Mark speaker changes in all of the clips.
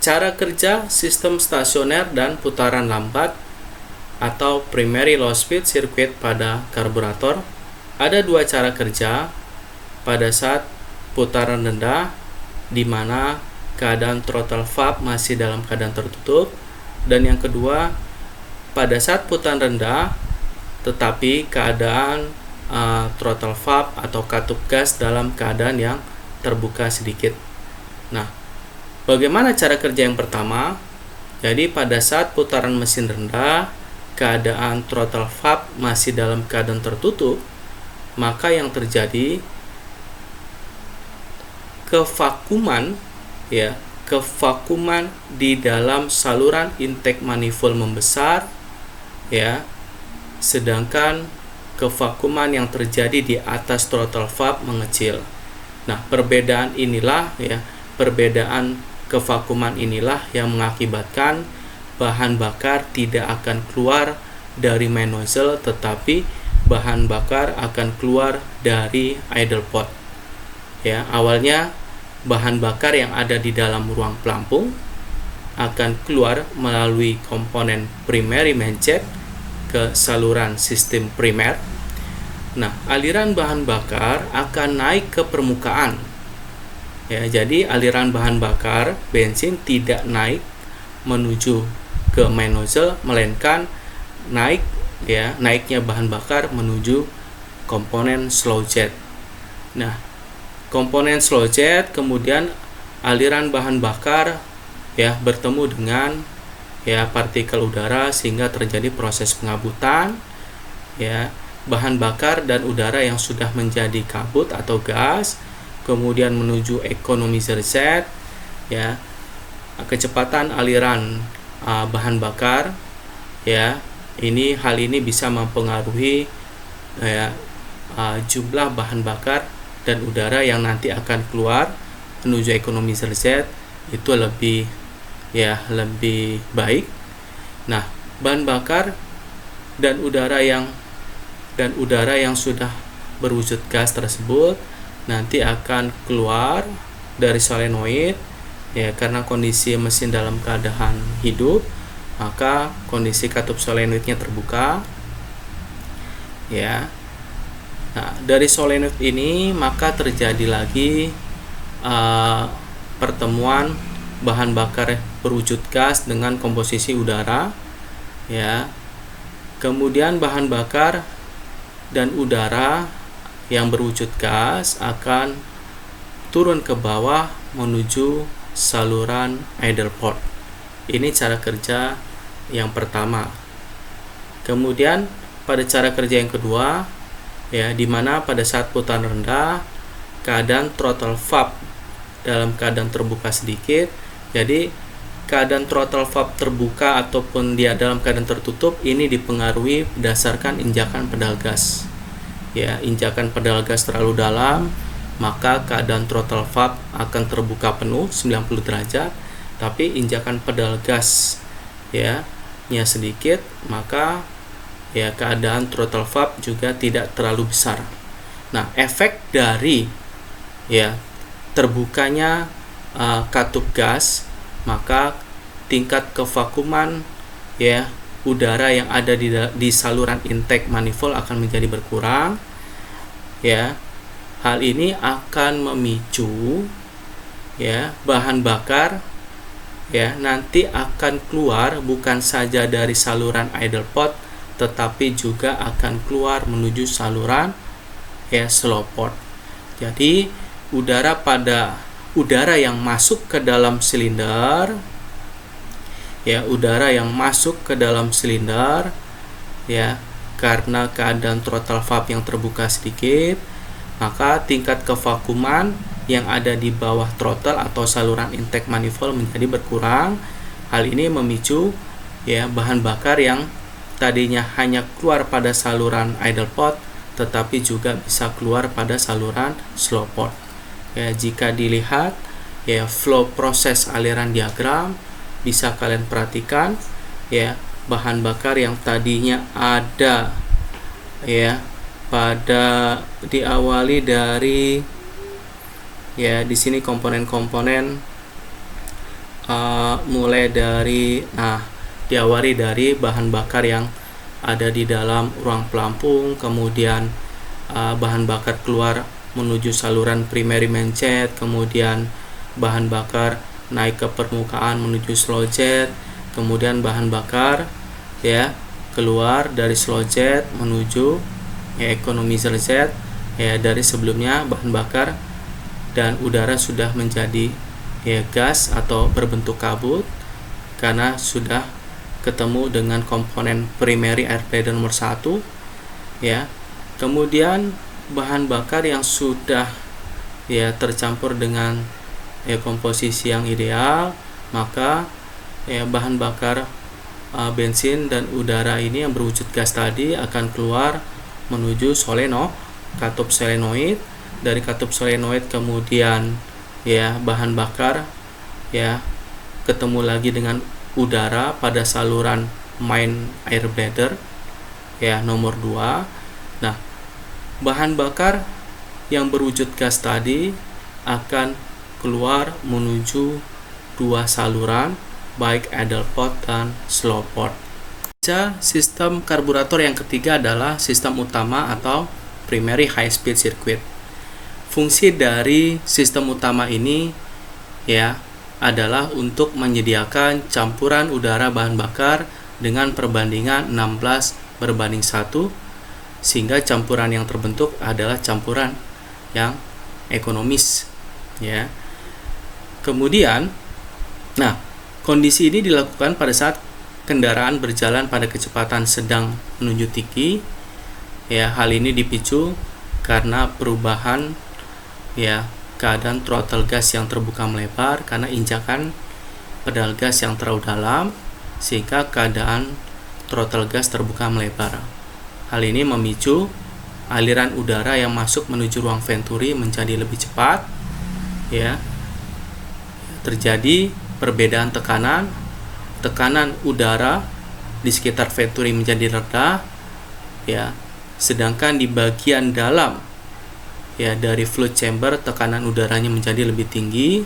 Speaker 1: Cara kerja sistem stasioner dan putaran lambat atau primary low speed circuit pada karburator. Ada dua cara kerja pada saat putaran rendah, di mana keadaan throttle valve masih dalam keadaan tertutup, dan yang kedua pada saat putaran rendah tetapi keadaan throttle valve atau katup gas dalam keadaan yang terbuka sedikit. Nah, bagaimana cara kerja yang pertama? Jadi pada saat putaran mesin rendah, keadaan throttle valve masih dalam keadaan tertutup, maka yang terjadi kevakuman di dalam saluran intake manifold membesar, sedangkan kevakuman yang terjadi di atas throttle valve mengecil. Nah, perbedaan kevakuman inilah yang mengakibatkan bahan bakar tidak akan keluar dari main nozzle, tetapi bahan bakar akan keluar dari idle pot. Awalnya bahan bakar yang ada di dalam ruang pelampung akan keluar melalui komponen primary main jet ke saluran sistem primer. Nah, aliran bahan bakar akan naik ke permukaan. Jadi aliran bahan bakar bensin tidak naik menuju ke main nozzle, melainkan naiknya bahan bakar menuju komponen slow jet. Nah, komponen slow jet kemudian aliran bahan bakar bertemu dengan partikel udara sehingga terjadi proses pengabutan. Bahan bakar dan udara yang sudah menjadi kabut atau gas kemudian menuju economizer jet. Kecepatan aliran bahan bakar hal ini bisa mempengaruhi jumlah bahan bakar dan udara yang nanti akan keluar menuju economizer jet itu lebih baik. Nah, bahan bakar dan udara yang sudah berwujud gas tersebut nanti akan keluar dari solenoid. Karena kondisi mesin dalam keadaan hidup, maka kondisi katup solenoidnya terbuka. Nah, dari solenoid ini maka terjadi lagi pertemuan bahan bakar berwujud gas dengan komposisi udara. Kemudian bahan bakar dan udara yang berwujud gas akan turun ke bawah menuju saluran idle port. Ini cara kerja yang pertama. Kemudian pada cara kerja yang kedua, di mana pada saat putaran rendah keadaan throttle valve dalam keadaan terbuka sedikit. Jadi keadaan throttle valve terbuka ataupun dia dalam keadaan tertutup ini dipengaruhi berdasarkan injakan pedal gas. Injakan pedal gas terlalu dalam, maka keadaan throttle valve akan terbuka penuh 90 derajat. Tapi injakan pedal gas nya sedikit, maka keadaan throttle valve juga tidak terlalu besar. Nah, efek dari terbukanya katup gas, maka tingkat kevakuman udara yang ada di saluran intake manifold akan menjadi berkurang. Hal ini akan memicu bahan bakar nanti akan keluar bukan saja dari saluran idle pot, tetapi juga akan keluar menuju saluran slow port. Jadi udara yang masuk ke dalam silinder karena keadaan throttle valve yang terbuka sedikit, maka tingkat kevakuman yang ada di bawah throttle atau saluran intake manifold menjadi berkurang. Hal ini memicu bahan bakar yang tadinya hanya keluar pada saluran idle pot tetapi juga bisa keluar pada saluran slow port. Jika dilihat flow proses aliran diagram, bisa kalian perhatikan bahan bakar yang tadinya ada diawali dari di sini komponen-komponen mulai dari diawali dari bahan bakar yang ada di dalam ruang pelampung, kemudian bahan bakar keluar menuju saluran primary main-jet, kemudian bahan bakar naik ke permukaan menuju slow jet, kemudian bahan bakar ya keluar dari slow jet menuju economizer jet ya. Dari sebelumnya bahan bakar dan udara sudah menjadi gas atau berbentuk kabut karena sudah ketemu dengan komponen primary air bladder nomor 1 ya. Kemudian bahan bakar yang sudah tercampur dengan komposisi yang ideal, maka bahan bakar bensin dan udara ini yang berwujud gas tadi akan keluar menuju katup solenoid. Dari katup solenoid kemudian bahan bakar ketemu lagi dengan udara pada saluran main air bladder nomor 2. Nah, bahan bakar yang berwujud gas tadi akan keluar menuju 2 saluran, baik idle port dan slow port. Sistem karburator yang ketiga adalah sistem utama atau primary high speed circuit. Fungsi dari sistem utama ini adalah untuk menyediakan campuran udara bahan bakar dengan perbandingan 16:1, sehingga campuran yang terbentuk adalah campuran yang ekonomis ya. Kemudian kondisi ini dilakukan pada saat kendaraan berjalan pada kecepatan sedang menuju tinggi hal ini dipicu karena perubahan keadaan throttle gas yang terbuka melebar karena injakan pedal gas yang terlalu dalam, sehingga keadaan throttle gas terbuka melebar. Hal ini memicu aliran udara yang masuk menuju ruang venturi menjadi lebih cepat terjadi perbedaan tekanan udara di sekitar venturi menjadi rendah sedangkan di bagian dalam dari fluid chamber tekanan udaranya menjadi lebih tinggi.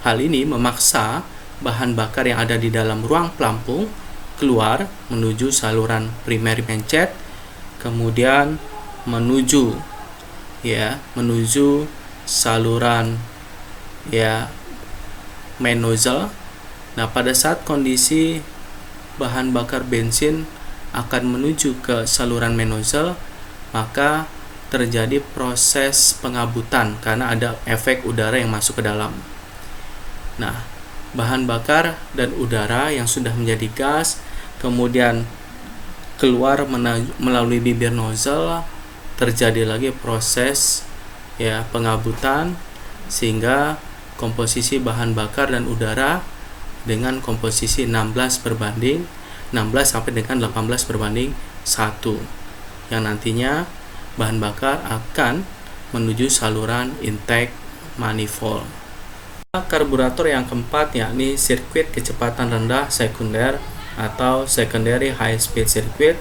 Speaker 1: Hal ini memaksa bahan bakar yang ada di dalam ruang pelampung keluar menuju saluran primary main-jet, kemudian menuju saluran main nozzle. Nah, pada saat kondisi bahan bakar bensin akan menuju ke saluran main nozzle, maka terjadi proses pengabutan karena ada efek udara yang masuk ke dalam. Nah, bahan bakar dan udara yang sudah menjadi gas kemudian keluar melalui bibir nozzle, terjadi lagi proses pengabutan sehingga komposisi bahan bakar dan udara dengan komposisi 16 sampai dengan 18:1 yang nantinya bahan bakar akan menuju saluran intake manifold. Karburator yang keempat yakni sirkuit kecepatan rendah sekunder atau secondary high speed circuit.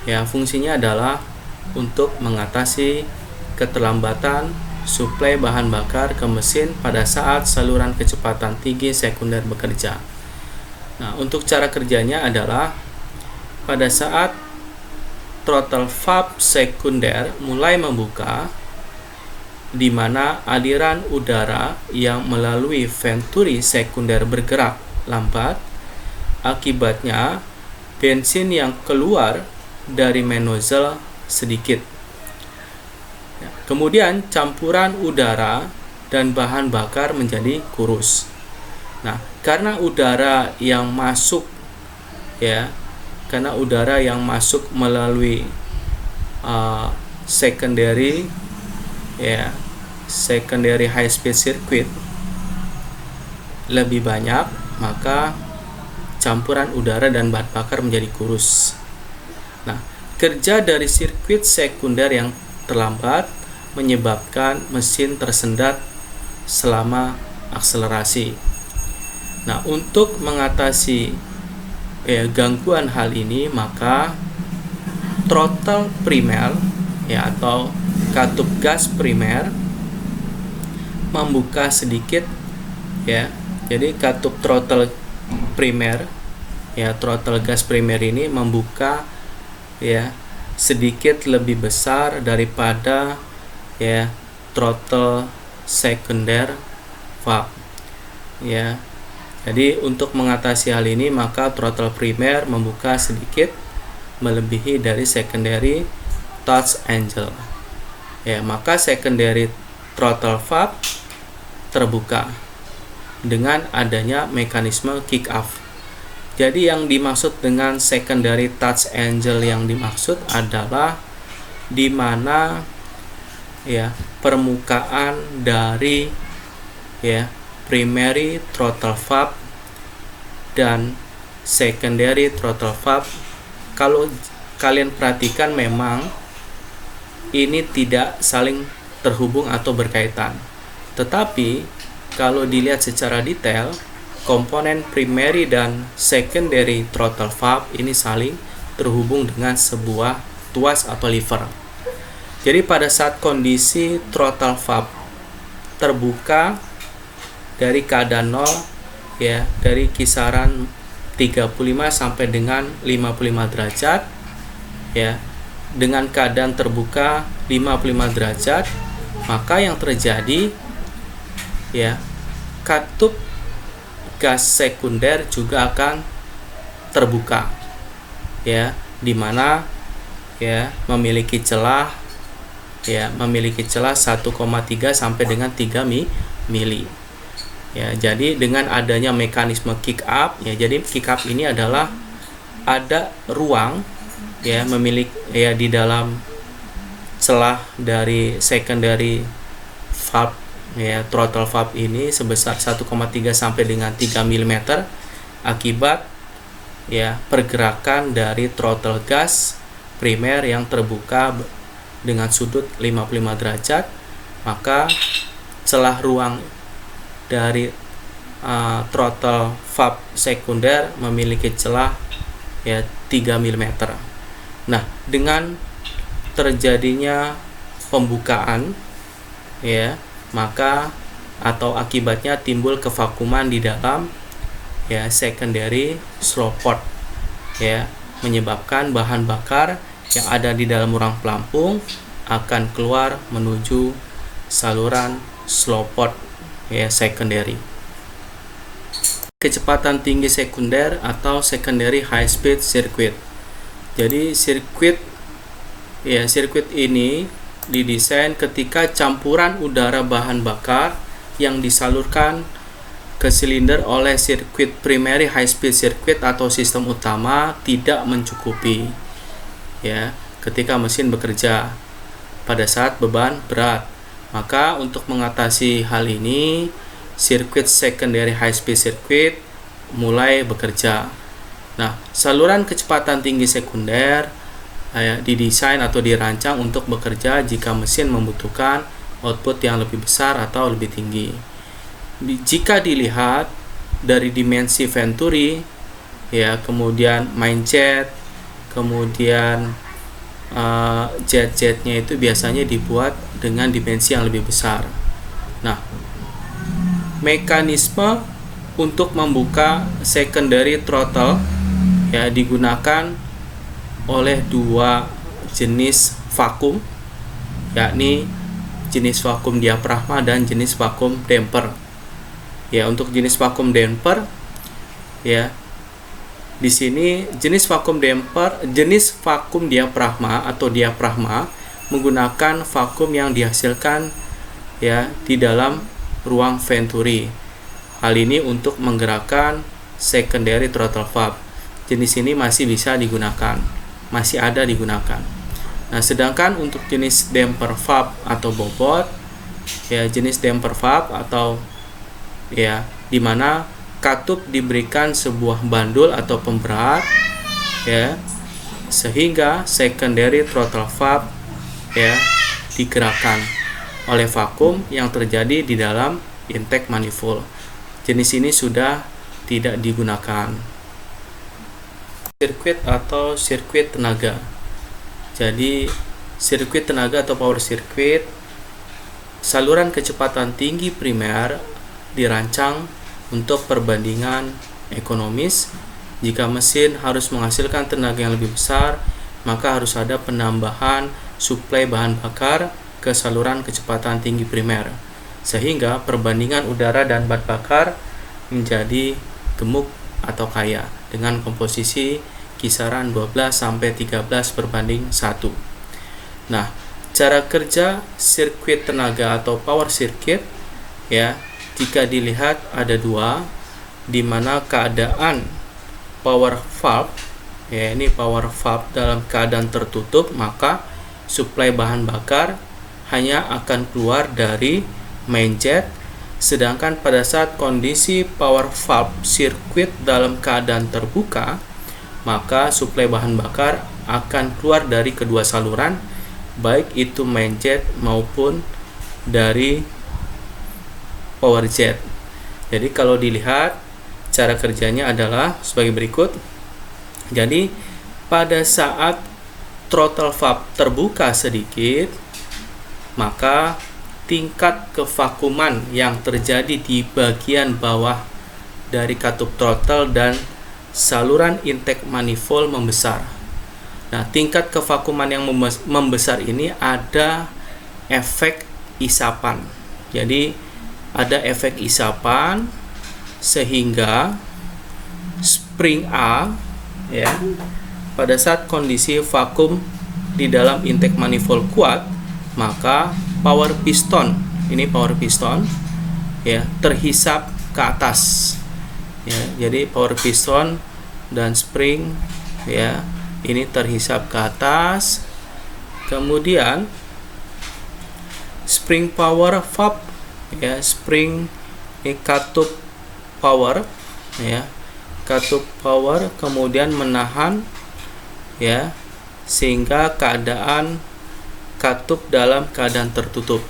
Speaker 1: Fungsinya adalah untuk mengatasi keterlambatan suplai bahan bakar ke mesin pada saat saluran kecepatan tinggi sekunder bekerja. Nah, untuk cara kerjanya adalah pada saat throttle valve sekunder mulai membuka, di mana aliran udara yang melalui venturi sekunder bergerak lambat. Akibatnya, bensin yang keluar dari main nozzle sedikit. Kemudian campuran udara dan bahan bakar menjadi kurus. Nah, karena udara yang masuk melalui secondary high speed circuit lebih banyak, maka campuran udara dan bahan bakar menjadi kurus. Nah, kerja dari sirkuit sekunder yang terlambat menyebabkan mesin tersendat selama akselerasi. Nah, untuk mengatasi gangguan hal ini, maka throttle primer atau katup gas primer membuka sedikit Jadi katup throttle primer, ya, throttle gas primer ini membuka, ya, sedikit lebih besar daripada, ya, throttle sekunder valve, ya. Jadi untuk mengatasi hal ini maka throttle primer membuka sedikit melebihi dari secondary touch angle, ya, maka secondary throttle valve terbuka dengan adanya mekanisme kick off. Jadi yang dimaksud dengan secondary touch angle yang dimaksud adalah di mana, ya, permukaan dari, ya, primary throttle valve dan secondary throttle valve, kalau kalian perhatikan memang ini tidak saling terhubung atau berkaitan. Tetapi kalau dilihat secara detail, komponen primary dan secondary throttle valve ini saling terhubung dengan sebuah tuas atau lever. Jadi pada saat kondisi throttle valve terbuka dari keadaan 0, ya, dari kisaran 35 sampai dengan 55 derajat, ya, dengan keadaan terbuka 55 derajat, maka yang terjadi, ya, katup gas sekunder juga akan terbuka, ya, di mana, ya, memiliki celah 1,3 sampai dengan 3 mili. Ya, jadi dengan adanya mekanisme kick up, ya, jadi kick up ini adalah ada ruang, ya, memiliki, ya, di dalam celah dari secondary valve, ya, throttle valve ini sebesar 1,3 sampai dengan 3 mm akibat, ya, pergerakan dari throttle gas primer yang terbuka dengan sudut 55 derajat, maka celah ruang dari throttle valve sekunder memiliki celah, ya, 3 mm. Nah, dengan terjadinya pembukaan, ya, maka atau akibatnya timbul kevakuman di dalam, ya, secondary slow port, ya, menyebabkan bahan bakar yang ada di dalam ruang pelampung akan keluar menuju saluran slow port, ya, secondary. Kecepatan tinggi sekunder atau secondary high speed circuit. Jadi sirkuit ini didesain ketika campuran udara bahan bakar yang disalurkan ke silinder oleh sirkuit primary high speed circuit atau sistem utama tidak mencukupi, ya, ketika mesin bekerja pada saat beban berat. Maka untuk mengatasi hal ini, sirkuit secondary high speed circuit mulai bekerja. Nah, saluran kecepatan tinggi sekunder, ya, didesain atau dirancang untuk bekerja jika mesin membutuhkan output yang lebih besar atau lebih tinggi. Jika dilihat dari dimensi Venturi, ya, kemudian main jet, kemudian jet-jetnya itu biasanya dibuat dengan dimensi yang lebih besar. Nah, mekanisme untuk membuka secondary throttle, ya, digunakan oleh dua jenis vakum, yakni jenis vakum diafragma dan jenis vakum damper. Ya, untuk jenis vakum damper, ya, di sini jenis vakum diafragma atau diafragma menggunakan vakum yang dihasilkan, ya, di dalam ruang Venturi. Hal ini untuk menggerakkan secondary throttle valve. Jenis ini masih bisa digunakan, masih ada digunakan. Nah, sedangkan untuk jenis damper valve atau bobot, ya, jenis damper valve atau, ya, di mana katup diberikan sebuah bandul atau pemberat, ya, sehingga secondary throttle valve, ya, digerakkan oleh vakum yang terjadi di dalam intake manifold. Jenis ini sudah tidak digunakan. Sirkuit atau sirkuit tenaga. Jadi sirkuit tenaga atau power circuit, saluran kecepatan tinggi primer dirancang untuk perbandingan ekonomis. Jika mesin harus menghasilkan tenaga yang lebih besar, maka harus ada penambahan suplai bahan bakar ke saluran kecepatan tinggi primer, sehingga perbandingan udara dan bahan bakar menjadi gemuk atau kaya dengan komposisi kisaran 12-13/1. Nah, cara kerja sirkuit tenaga atau power circuit ya, jika dilihat ada dua, di mana keadaan power valve ya, ini power valve dalam keadaan tertutup, maka suplai bahan bakar hanya akan keluar dari main jet, sedangkan pada saat kondisi power valve sirkuit dalam keadaan terbuka, maka suplai bahan bakar akan keluar dari kedua saluran, baik itu main jet maupun dari power jet. Jadi kalau dilihat cara kerjanya adalah sebagai berikut. Jadi pada saat throttle valve terbuka sedikit, maka tingkat kevakuman yang terjadi di bagian bawah dari katup throttle dan saluran intake manifold membesar. Nah, tingkat kevakuman yang membesar ini ada efek isapan. Jadi ada efek isapan sehingga spring A ya, pada saat kondisi vakum di dalam intake manifold kuat, maka power piston, ini power piston ya, terhisap ke atas ya. Jadi power piston dan spring ya, ini terhisap ke atas. Kemudian spring power valve ya, spring katup power ya, katup power kemudian menahan ya, sehingga keadaan katup dalam keadaan tertutup.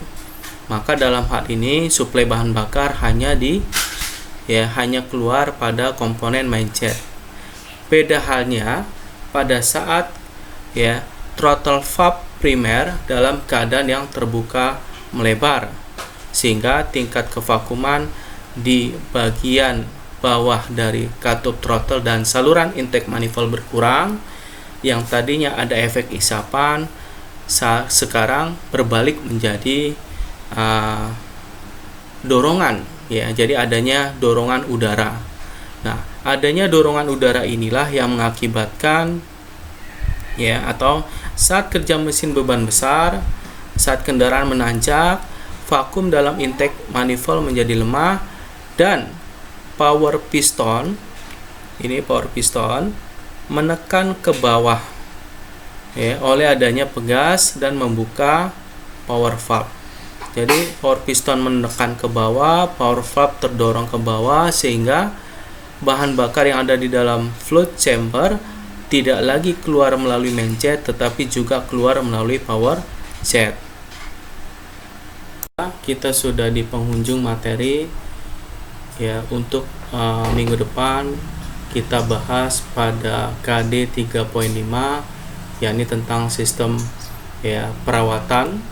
Speaker 1: Maka dalam hal ini suplai bahan bakar hanya keluar pada komponen main jet. Beda halnya pada saat ya throttle valve primer dalam keadaan yang terbuka melebar, sehingga tingkat kevakuman di bagian bawah dari katup throttle dan saluran intake manifold berkurang. Yang tadinya ada efek isapan, sekarang berbalik menjadi dorongan ya. Jadi adanya dorongan udara. Nah, adanya dorongan udara inilah yang mengakibatkan ya, atau saat kerja mesin beban besar, saat kendaraan menanjak, vakum dalam intake manifold menjadi lemah dan power piston, ini power piston menekan ke bawah ya, oleh adanya pegas dan membuka power valve. Jadi power piston menekan ke bawah, power valve terdorong ke bawah, sehingga bahan bakar yang ada di dalam fluid chamber tidak lagi keluar melalui main jet, tetapi juga keluar melalui power jet. Kita sudah di penghujung materi ya. Untuk minggu depan kita bahas pada KD 3.5, yakni tentang sistem ya perawatan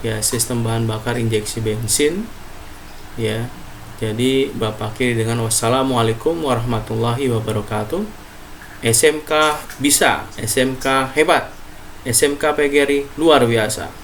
Speaker 1: ya, sistem bahan bakar injeksi bensin ya. Jadi Bapak akhiri dengan wassalamualaikum warahmatullahi wabarakatuh. SMK bisa, SMK hebat, SMK PGRI luar biasa.